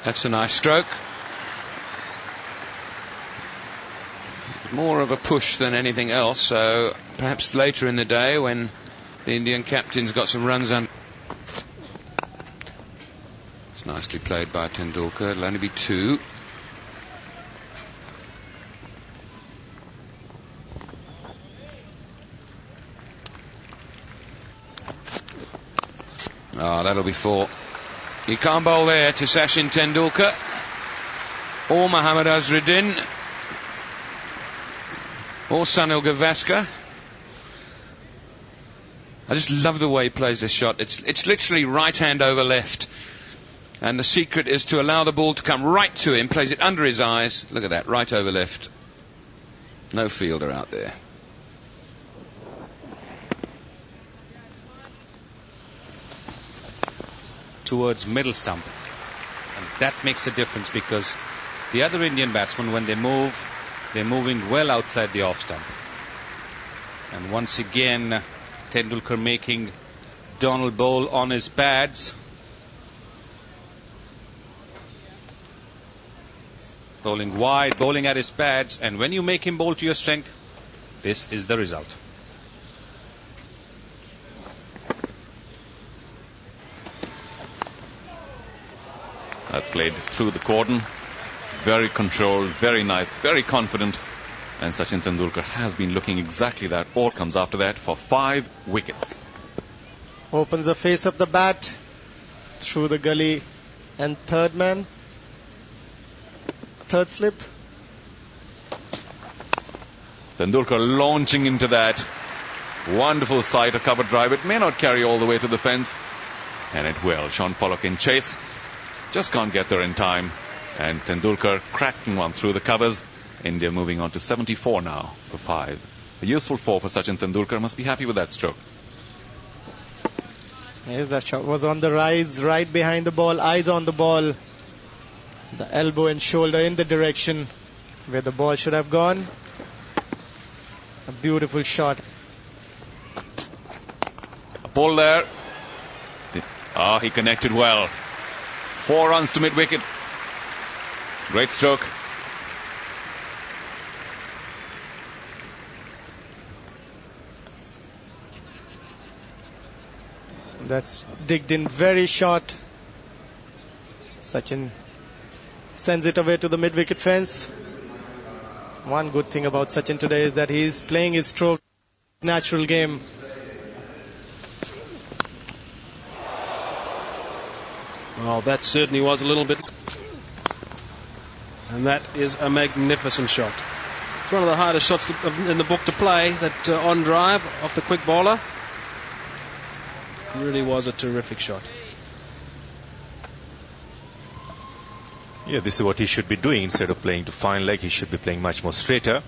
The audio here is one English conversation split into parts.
That's a nice stroke. More of a push than anything else, so perhaps later in the day when the Indian captain's got some runs under. It's nicely played by Tendulkar. It'll only be 2. Oh, that'll be 4. You can't bowl there to Sachin Tendulkar or Mohammad Azharuddin or Sunil Gavaskar. I just love the way he plays this shot. It's literally right hand over left, and the secret is to allow the ball to come right to him. Plays it under his eyes. Look at that, right over left. No fielder out there. Towards middle stump, and that makes a difference because the other Indian batsmen, when they move, they're moving well outside the off stump. And once again, Tendulkar making Donald bowl on his pads. Bowling wide, bowling at his pads, and when you make him bowl to your strength, this is the result. That's played through the cordon. Very controlled, very nice, very confident. And Sachin Tendulkar has been looking exactly that. All comes after that for 5 wickets. Opens the face of the bat through the gully, and third man, third slip. Tendulkar launching into that. Wonderful sight, a cover drive. It may not carry all the way to the fence, and it will. Sean Pollock in chase. Just can't get there in time. And Tendulkar cracking one through the covers. India moving on to 74 now for 5. A useful 4 for Sachin Tendulkar. Must be happy with that stroke. Yes, that shot was on the rise, right behind the ball, eyes on the ball. The elbow and shoulder in the direction where the ball should have gone. A beautiful shot. A pull there. He connected well. 4 runs to mid-wicket. Great stroke. That's digged in very short. Sachin sends it away to the mid-wicket fence. One good thing about Sachin today is that he's playing his stroke natural game. Well, that certainly was a little bit. And that is a magnificent shot. It's one of the hardest shots in the book to play, that on drive off the quick bowler. It really was a terrific shot. Yeah, this is what he should be doing. Instead of playing to fine leg, he should be playing much more straighter.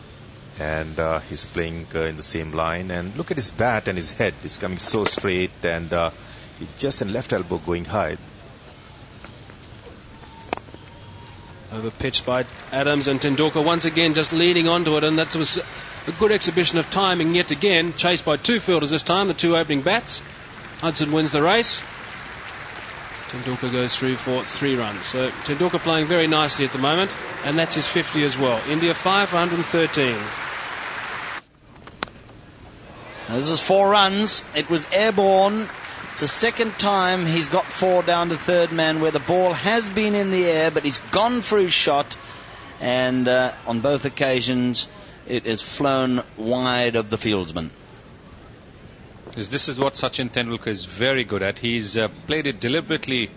And he's playing in the same line. And look at his bat and his head. It's coming so straight, and just an left elbow going high. Over-pitched by Adams, and Tendulkar once again just leading onto it, and that was a good exhibition of timing yet again. Chased by 2 fielders this time, the 2 opening bats. Hudson wins the race. Tendulkar goes through for 3 runs. So Tendulkar playing very nicely at the moment, and that's his 50 as well. India 5 for 113. Now, this is 4 runs. It was airborne. It's the second time he's got 4 down to third man, where the ball has been in the air, but he's gone for his shot, and on both occasions it has flown wide of the fieldsman. This is what Sachin Tendulkar is very good at. He's played it deliberately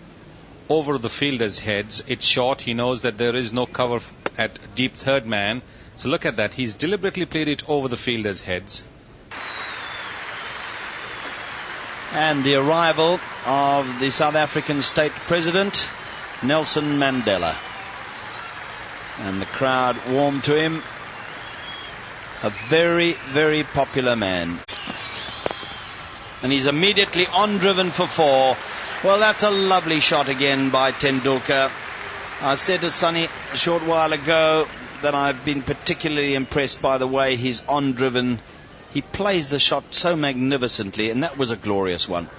over the fielders' heads. It's short. He knows that there is no cover at deep third man. So look at that. He's deliberately played it over the fielders' heads. And the arrival of the South African state president, Nelson Mandela. And the crowd warm to him. A very, very popular man. And he's immediately on driven for 4. Well, that's a lovely shot again by Tendulkar. I said to Sonny a short while ago that I've been particularly impressed by the way he's on driven. He plays the shot so magnificently, and that was a glorious one.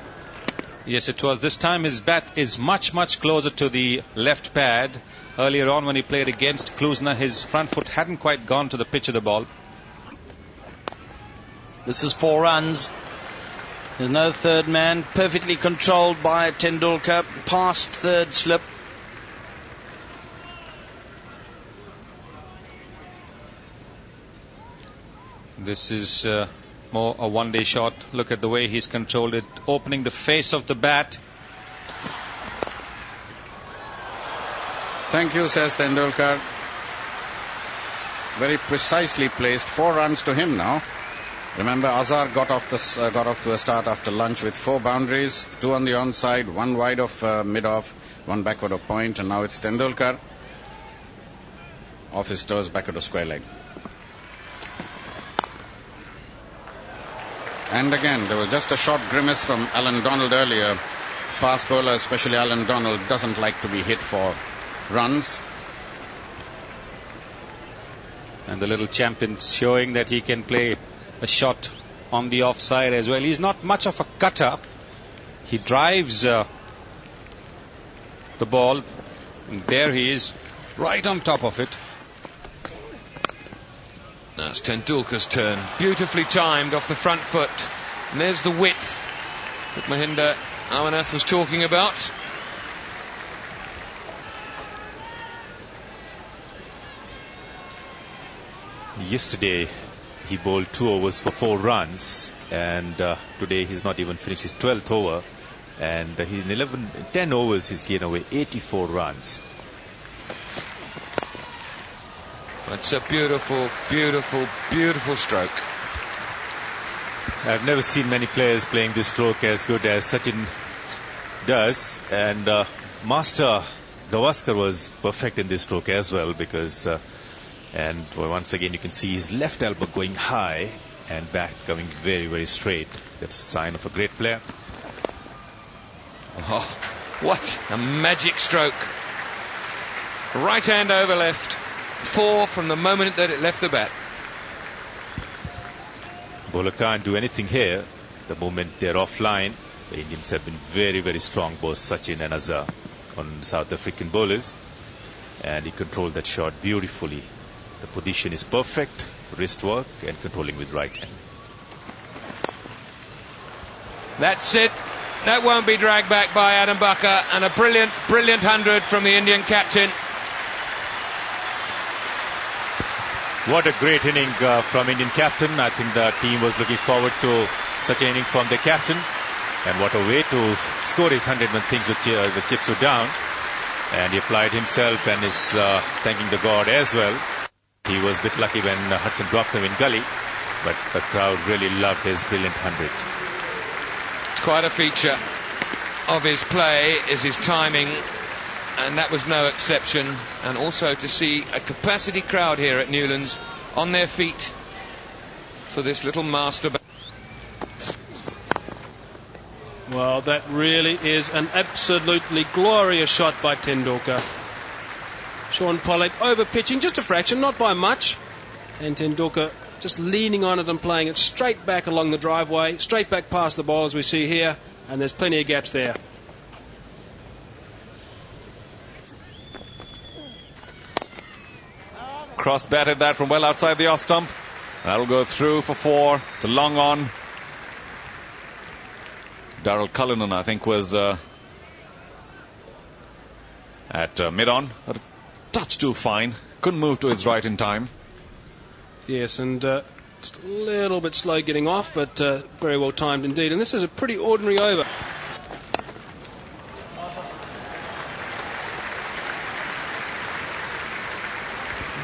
Yes, it was. This time his bat is much, much closer to the left pad. Earlier on when he played against Klusner, his front foot hadn't quite gone to the pitch of the ball. This is 4 runs. There's no third man. Perfectly controlled by Tendulkar. Past third slip. This is more a one-day shot. Look at the way he's controlled it, opening the face of the bat. Thank you, says Tendulkar. Very precisely placed. 4 runs to him now. Remember, Azhar got off to a start after lunch with 4 boundaries, 2 on the onside, 1 wide of mid-off, 1 backward of point, and now it's Tendulkar off his toes, backward of square leg. And again, there was just a short grimace from Alan Donald earlier. Fast bowler, especially Alan Donald, doesn't like to be hit for runs. And the little champion showing that he can play a shot on the offside as well. He's not much of a cutter. He drives the ball. And there he is, right on top of it. Now it's Tendulkar's turn. Beautifully timed off the front foot. And there's the width that Mahinda Amarnath was talking about. Yesterday he bowled 2 overs for 4 runs, and today he's not even finished his 12th over, and he's in 10 overs he's gained away 84 runs. That's a beautiful, beautiful, beautiful stroke. I've never seen many players playing this stroke as good as Sachin does, and Master Gavaskar was perfect in this stroke as well, because and once again you can see his left elbow going high and back coming very, very straight. That's a sign of a great player. Oh, what a magic stroke. Right hand over left. 4 from the moment that it left the bat. Bowler can't do anything here. The moment they're offline, the Indians have been very, very strong, both Sachin and Azhar, on South African bowlers, and he controlled that shot beautifully. The position is perfect, wrist work and controlling with right hand. That's it. That won't be dragged back by Adam Bucker, and a brilliant, brilliant 100 from the Indian captain. What a great inning from Indian captain. I think the team was looking forward to such an inning from the captain, and what a way to score his 100 when things the chips were down. And he applied himself and is thanking the God as well. He was a bit lucky when Hudson dropped him in gully, but the crowd really loved his brilliant 100. It's quite a feature of his play is his timing, and that was no exception. And also to see a capacity crowd here at Newlands on their feet for this little master. Well, that really is an absolutely glorious shot by Tendulkar. Sean Pollock over pitching just a fraction, not by much, and Tendulkar just leaning on it and playing it straight back along the driveway, straight back past the ball as we see here, and there's plenty of gaps there. Cross batted that from well outside the off stump. That'll go through for 4 to long on. Darrell Cullinan, I think, was at mid-on. A touch too fine. Couldn't move to his right in time. Yes, and just a little bit slow getting off, but very well timed indeed. And this is a pretty ordinary over.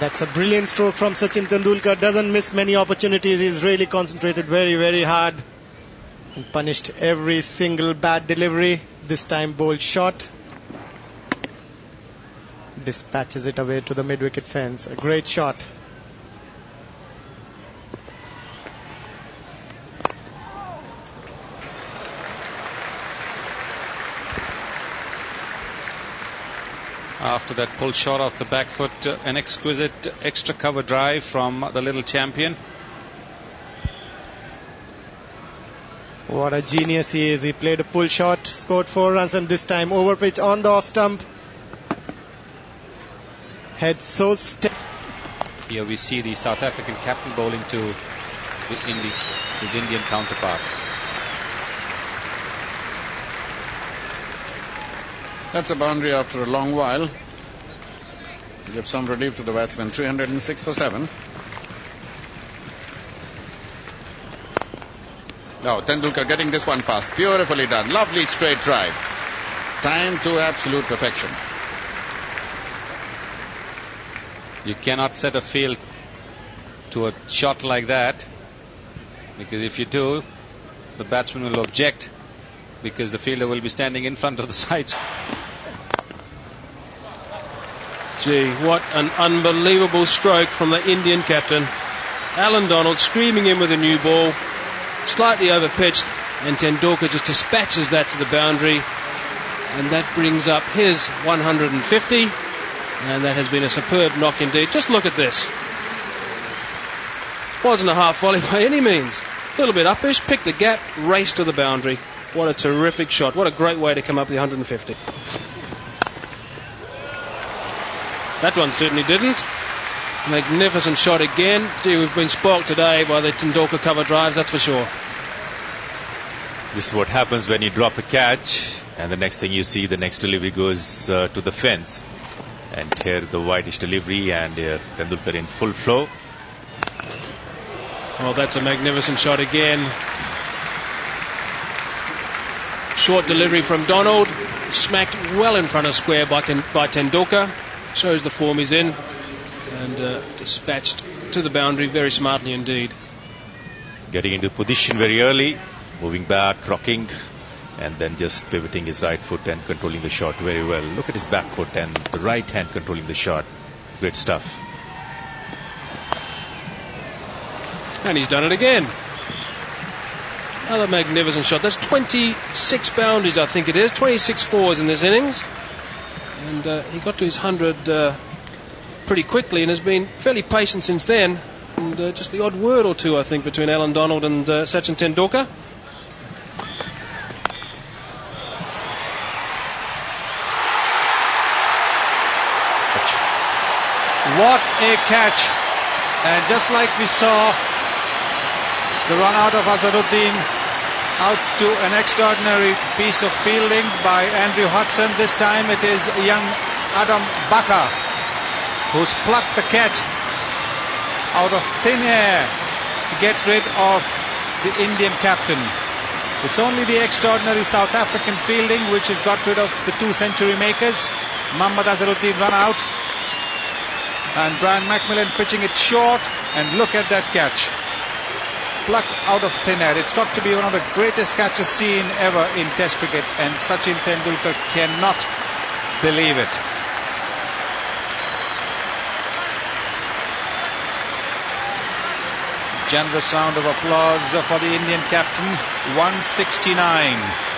That's a brilliant stroke from Sachin Tendulkar. Doesn't miss many opportunities. He's really concentrated very, very hard and punished every single bad delivery. This time bowled short. Dispatches it away to the mid-wicket fence. A great shot. After that pull shot off the back foot, an exquisite extra cover drive from the little champion. What a genius he is. He played a pull shot, scored 4 runs, and this time over pitch on the off stump. Head so stiff. Here we see the South African captain bowling to his Indian counterpart. That's a boundary after a long while. Give some relief to the batsman. 306 for 7. Now Tendulkar getting this one past. Beautifully done. Lovely straight drive. Time to absolute perfection. You cannot set a field to a shot like that, because if you do, the batsman will object, because the fielder will be standing in front of the sides. Gee, what an unbelievable stroke from the Indian captain. Alan Donald screaming in with a new ball, slightly over pitched, and Tendulkar just dispatches that to the boundary, and that brings up his 150, and that has been a superb knock indeed. Just look at this. Wasn't a half volley by any means. A little bit uppish, picked the gap, raced to the boundary. What a terrific shot. What a great way to come up the 150. That one certainly didn't. Magnificent shot again. Gee, we've been spoilt today by the Tendulkar cover drives, that's for sure. This is what happens when you drop a catch, and the next thing you see, the next delivery goes to the fence. And here the wideish delivery, and Tendulkar in full flow. Well, that's a magnificent shot again. Short delivery from Donald, smacked well in front of square by Tendulkar. Shows the form he's in, and dispatched to the boundary very smartly indeed. Getting into position very early, moving back, rocking, and then just pivoting his right foot and controlling the shot very well. Look at his back foot and the right hand controlling the shot. Great stuff. And he's done it again. Another magnificent shot. That's 26 boundaries, I think it is. 26 fours in this innings. And he got to his 100 pretty quickly and has been fairly patient since then. And just the odd word or two, I think, between Alan Donald and Sachin Tendulkar. What a catch! And just like we saw the run out of Azharuddin, out to an extraordinary piece of fielding by Andrew Hudson. This time it is young Adam Bakar who's plucked the catch out of thin air to get rid of the Indian captain. It's only the extraordinary South African fielding which has got rid of the 2 century makers. Mohammad Azharuddin run out, and Brian Macmillan pitching it short, and look at that catch. Plucked out of thin air. It's got to be one of the greatest catches seen ever in Test cricket, and Sachin Tendulkar cannot believe it. Generous round of applause for the Indian captain. 169.